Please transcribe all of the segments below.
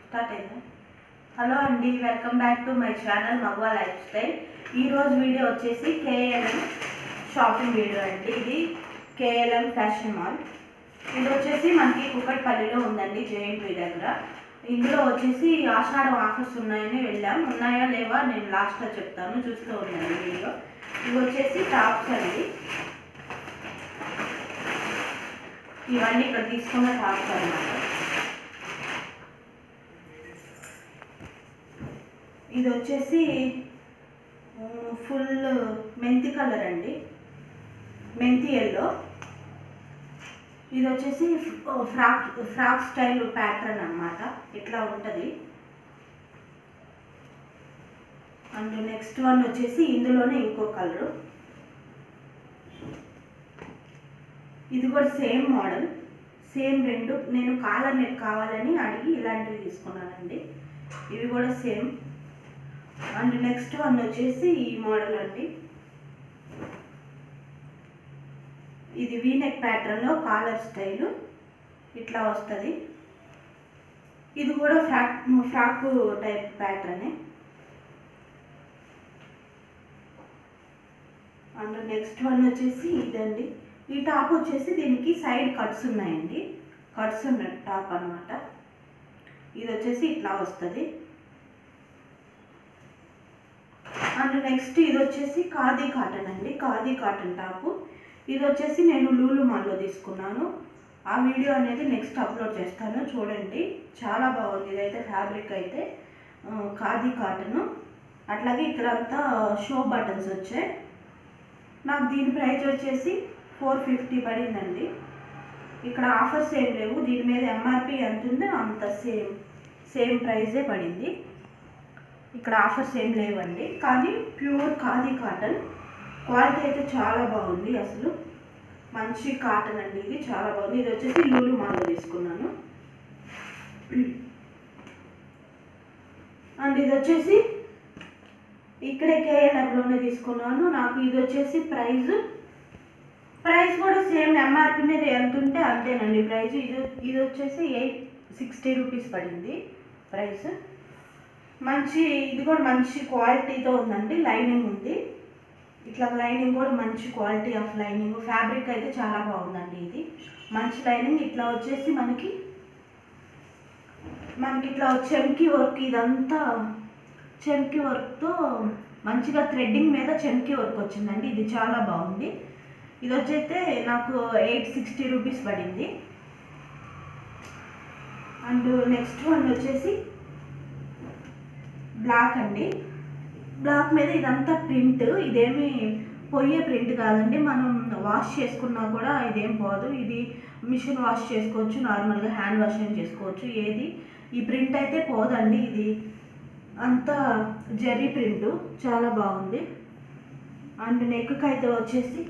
Start అయిందా? Hello అండి, welcome back to my channel Magava life style. ఈరోజు వీడియో వచ్చేసి కేఎల్ఎం షాపింగ్ వీడియో అండి. ఇది కేఎల్ఎం ఫ్యాషన్ మాల్. ఇది వచ్చేసి మనకి కుకట్పల్లిలో ఉందండి, జేఎన్టీ దగ్గర. ఇందులో వచ్చేసి ఆషాఢం ఆఫర్స్ ఉన్నాయని వెళ్ళాం. ఉన్నాయా లేవా నేను లాస్ట్లో చెప్తాను, చూస్తూ ఉన్నాను వీడియో. ఇవి వచ్చేసి టాప్స్ అండి. ఇవన్నీ ఇక్కడ తీసుకున్న టాప్స్ అన్నమాట. ఇది వచ్చేసి ఫుల్ మెంతి కలర్ అండి, మెంతి ఎల్లో. ఇది వచ్చేసి ఫ్రాక్ స్టైల్ ప్యాటర్న్ అన్నమాట, ఇట్లా ఉంటుంది. అండ్ నెక్స్ట్ వన్ వచ్చేసి ఇందులోనే ఇంకో కలరు. ఇది కూడా సేమ్ మోడల్, సేమ్ రెండు. నేను కాలర్ నెక్ కావాలని అడిగి ఇలాంటివి తీసుకున్నానండి. ఇవి కూడా సేమ్. అండ్ నెక్స్ట్ వన్ వచ్చేసి ఈ మోడల్ అండి. ఇది వీనెక్ ప్యాటర్న్లో కాలర్ స్టైలు ఇట్లా వస్తుంది. ఇది కూడా ఫ్రాక్ టైప్ ప్యాటర్నే. అండ్ నెక్స్ట్ వన్ వచ్చేసి ఇదండి. ఈ టాప్ వచ్చేసి దీనికి సైడ్ కట్స్ ఉన్నాయండి, కట్స్ ఉన్న టాప్ అన్నమాట. ఇది వచ్చేసి ఇట్లా వస్తుంది. అండ్ నెక్స్ట్ ఇది వచ్చేసి ఖాదీ కాటన్ అండి, ఖాదీ కాటన్ టాపు. ఇది వచ్చేసి నేను లూలు మాల్లో తీసుకున్నాను. ఆ వీడియో అనేది నెక్స్ట్ అప్లోడ్ చేస్తాను, చూడండి. చాలా బాగుంది. ఇదైతే ఫ్యాబ్రిక్ అయితే ఖాదీ కాటన్. అట్లాగే ఇక్కడ అంతా షో బటన్స్ వచ్చాయి. నాకు దీని ప్రైస్ వచ్చేసి 450 పడిందండి. ఇక్కడ ఆఫర్స్ ఏం లేవు, దీని మీద ఎంఆర్పి ఎంత ఉందో అంత సేమ్ ప్రైజే పడింది. ఇక్కడ ఆఫర్స్ ఏం లేవండి. కానీ ప్యూర్ ఖాదీ కాటన్, క్వాలిటీ అయితే చాలా బాగుంది. అసలు మంచి కాటన్ అండి, ఇది చాలా బాగుంది. ఇది వచ్చేసి లూలు మాల్లో తీసుకున్నాను. అండ్ ఇది వచ్చేసి ఇక్కడే కేఎల్ఎంలోనే తీసుకున్నాను. నాకు ఇది వచ్చేసి ప్రైస్ కూడా సేమ్ ఎంఆర్పి మీద ఎంత ఉంటే అంతేనండి ప్రైస్. ఇది వచ్చేసి 860 రూపీస్ పడింది ప్రైస్. ఇది కూడా మంచి క్వాలిటీతో ఉందండి. లైనింగ్ ఉంది, ఇట్లా లైనింగ్ కూడా మంచి క్వాలిటీ ఆఫ్ లైనింగ్. ఫ్యాబ్రిక్ అయితే చాలా బాగుందండి. ఇది మంచి లైనింగ్. ఇట్లా వచ్చేసి మనకి ఇట్లా చెమ్కీ వర్క్, ఇదంతా చెమ్కీ వర్క్తో మంచిగా థ్రెడ్డింగ్ మీద చెమ్కీ వర్క్ వచ్చిందండి. ఇది చాలా బాగుంది. ఇది వచ్చైతే నాకు 860 రూపీస్ పడింది. అండ్ నెక్స్ట్ వన్ వచ్చేసి బ్లాక్ అండి. బ్లాక్ మీద ఇదంతా ప్రింట్, ఇదేమి పోయే ప్రింట్ కాదండి. మనం వాష్ చేసుకున్నా కూడా ఇదేం పోదు. ఇది మిషన్ వాష్ చేసుకోవచ్చు, నార్మల్గా హ్యాండ్ వాష్ చేసుకోవచ్చు. ఈ ప్రింట్ అయితే పోదండి. ఇది అంతా జరీ ప్రింట్, చాలా బాగుంది. అండ్ నెక్కి అయితే వచ్చేసి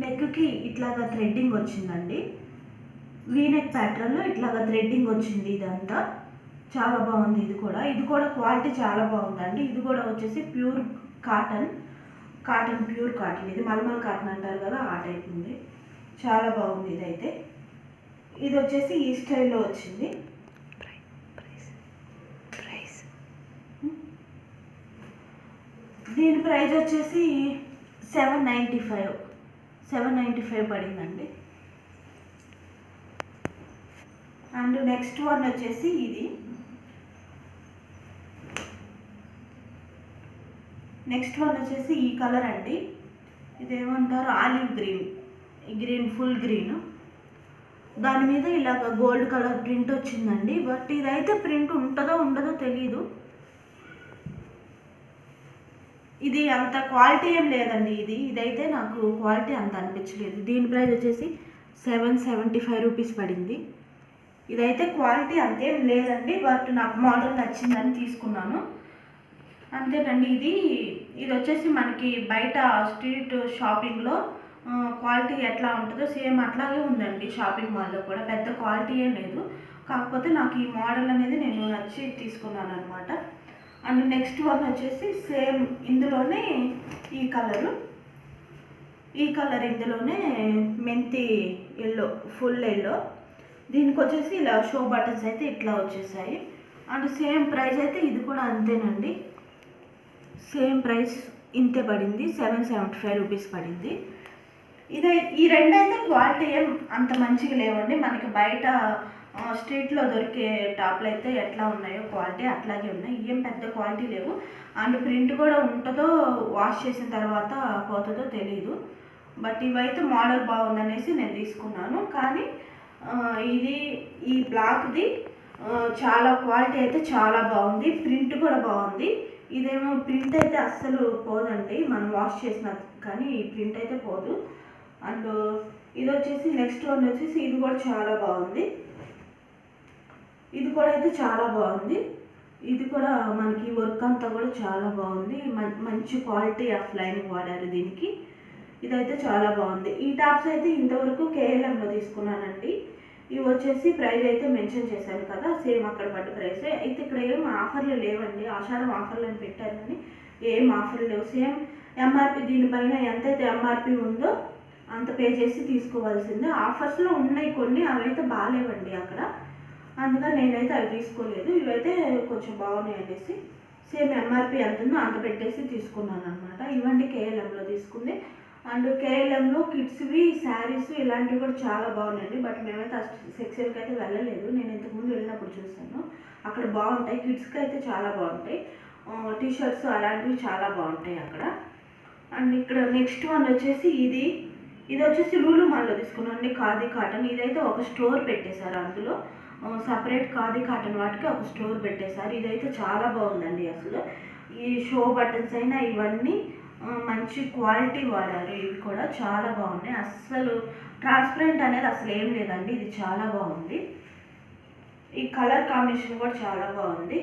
నెక్కి ఇట్లాగా థ్రెడ్డింగ్ వచ్చిందండి. వీనెక్ ప్యాటర్న్లో ఇట్లాగా థ్రెడ్డింగ్ వచ్చింది. ఇదంతా చాలా బాగుంది. ఇది కూడా క్వాలిటీ చాలా బాగుందండి. ఇది కూడా వచ్చేసి ప్యూర్ కాటన్, ప్యూర్ కాటన్. ఇది మల్మల్ కాటన్ అంటారు కదా, ఆ టైప్ ఉంది. చాలా బాగుంది ఇదైతే. ఇది వచ్చేసి ఈ స్టైల్లో వచ్చింది. దీని ప్రైస్ వచ్చేసి 795 పడిందండి. అండ్ నెక్స్ట్ వన్ వచ్చేసి ఇది. నెక్స్ట్ వన్ వచ్చేసి ఈ కలర్ అండి. ఇదేమంటారు, ఆలివ్ గ్రీన్ ఫుల్ గ్రీన్. దాని మీద ఇలాగ గోల్డ్ కలర్ ప్రింట్ వచ్చిందండి. బట్ ఇదైతే ప్రింట్ ఉంటుందో ఉండదో తెలీదు. ఇది అంత క్వాలిటీ ఏం లేదండి. ఇదైతే నాకు క్వాలిటీ అంత అనిపించలేదు. దీని ప్రైస్ వచ్చేసి 775 రూపీస్ పడింది. ఇదైతే క్వాలిటీ అంతేం లేదండి, బట్ నాకు మోడల్ నచ్చిందని తీసుకున్నాను, అంతేనండి. ఇది వచ్చేసి మనకి బయట స్ట్రీట్ షాపింగ్లో క్వాలిటీ ఎట్లా ఉంటుందో సేమ్ అట్లాగే ఉందండి. షాపింగ్ మాల్లో కూడా పెద్ద క్వాలిటీ ఏం లేదు. కాకపోతే నాకు ఈ మోడల్ అనేది నేను నచ్చి తీసుకున్నాను అనమాట. అండ్ నెక్స్ట్ వన్ వచ్చేసి సేమ్ ఇందులోనే ఈ కలర్ ఇందులోనే మెంతి ఎల్లో, ఫుల్ ఎల్లో. దీనికి వచ్చేసి ఇలా షో బటన్స్ అయితే ఇట్లా వచ్చేసాయి. అండ్ సేమ్ ప్రైస్ అయితే ఇది కూడా అంతేనండి. సేమ్ ప్రైస్ ఇంతే పడింది, 775 రూపీస్ పడింది. ఈ రెండైతే క్వాలిటీ ఏం అంత మంచిగా లేవండి. మనకి బయట స్ట్రీట్లో దొరికే టాప్లు అయితే ఎట్లా ఉన్నాయో క్వాలిటీ అట్లాగే ఉన్నాయి, ఏం పెద్ద క్వాలిటీ లేవు. అండ్ ప్రింట్ కూడా ఉంటుందో వాష్ చేసిన తర్వాత పోతుందో తెలీదు. బట్ ఇవైతే మోడల్ బాగుందనేసి నేను తీసుకున్నాను. కానీ ఈ బ్లాక్ది చాలా క్వాలిటీ అయితే చాలా బాగుంది, ప్రింట్ కూడా బాగుంది. ఇదేమో ప్రింట్ అయితే అస్సలు పోదండి మనం వాష్ చేసిన, కానీ ఈ ప్రింట్ అయితే పోదు. అండ్ ఇది వచ్చేసి నెక్స్ట్ వన్ వచ్చేసి ఇది కూడా చాలా బాగుంది. ఇది కూడా అయితే చాలా బాగుంది. ఇది కూడా మనకి వర్క్ అంతా కూడా చాలా బాగుంది, మంచి క్వాలిటీ ఆఫ్ లైనింగ్ వాడారు దీనికి. ఇదైతే చాలా బాగుంది. ఈ టాప్స్ అయితే ఇంతవరకు కేఎల్ఎంలో తీసుకున్నానండి. ఇవి వచ్చేసి ప్రైస్ అయితే మెన్షన్ చేశాను కదా, సేమ్ అక్కడ పడ్డ ప్రైసే. అయితే ఇక్కడ ఏం ఆఫర్లు లేవండి, ఆషాఢం ఆఫర్లు అని పెట్టారు కానీ ఏం ఆఫర్లు లేవు. సేమ్ ఎంఆర్పి దీనిపైన ఎంతైతే ఎంఆర్పి ఉందో అంత పే చేసి తీసుకోవాల్సిందే. ఆఫర్స్లో ఉన్నాయి కొన్ని, అవైతే బాగాలేవండి అక్కడ, అందుకని నేనైతే అవి తీసుకోలేదు. ఇవైతే కొంచెం బాగున్నాయి అనేసి సేమ్ ఎంఆర్పి ఎంత ఉందో అంత పెట్టేసి తీసుకున్నాను అనమాట. ఇవన్నీ కేఎల్ఎంలో తీసుకుంది. అండ్ కేఎల్ఎంలో కిడ్స్వి శారీస్ ఇలాంటివి కూడా చాలా బాగున్నాయండి. బట్ మేమైతే ఆ సెక్షన్కి అయితే వెళ్ళలేదు, నేను ఇంతకుముందు వెళ్ళినప్పుడు చూసాను. అక్కడ బాగుంటాయి, కిడ్స్కి అయితే చాలా బాగుంటాయి. టీషర్ట్స్ అలాంటివి చాలా బాగుంటాయి అక్కడ. అండ్ ఇక్కడ నెక్స్ట్ వన్ వచ్చేసి ఇది వచ్చేసి లూలు మాల్లో తీసుకున్నాను, ఖాదీ కాటన్. ఇదైతే ఒక స్టోర్ పెట్టేశారు, అందులో సపరేట్ ఖాదీ కాటన్ వాటికి ఒక స్టోర్ పెట్టేశారు. ఇదైతే చాలా బాగుందండి. అసలు ఈ షో బటన్స్ అయినా ఇవన్నీ మంచి క్వాలిటీ వాడారు, ఇవి కూడా చాలా బాగున్నాయి. అస్సలు ట్రాన్స్పరెంట్ అనేది అసలు ఏం లేదండి, ఇది చాలా బాగుంది. ఈ కలర్ కాంబినేషన్ కూడా చాలా బాగుంది.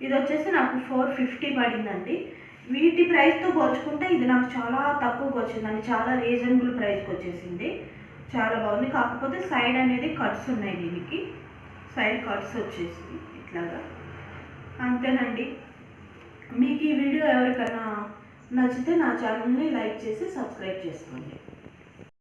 ఇది వచ్చేసి నాకు 450 పడిందండి. వీటి ప్రైస్తో పోల్చుకుంటే ఇది నాకు చాలా తక్కువకి వచ్చిందండి, చాలా రీజనబుల్ ప్రైస్కి వచ్చేసింది. చాలా బాగుంది. కాకపోతే సైడ్ అనేది కట్స్ ఉన్నాయి, దీనికి సైడ్ కట్స్ వచ్చేసి ఇట్లాగా. అంతేనండి. మీకు ఈ వీడియో ఎవరికైనా నచ్చితే నా ఛానల్ని లైక్ చేసి సబ్స్క్రైబ్ చేసుకోండి.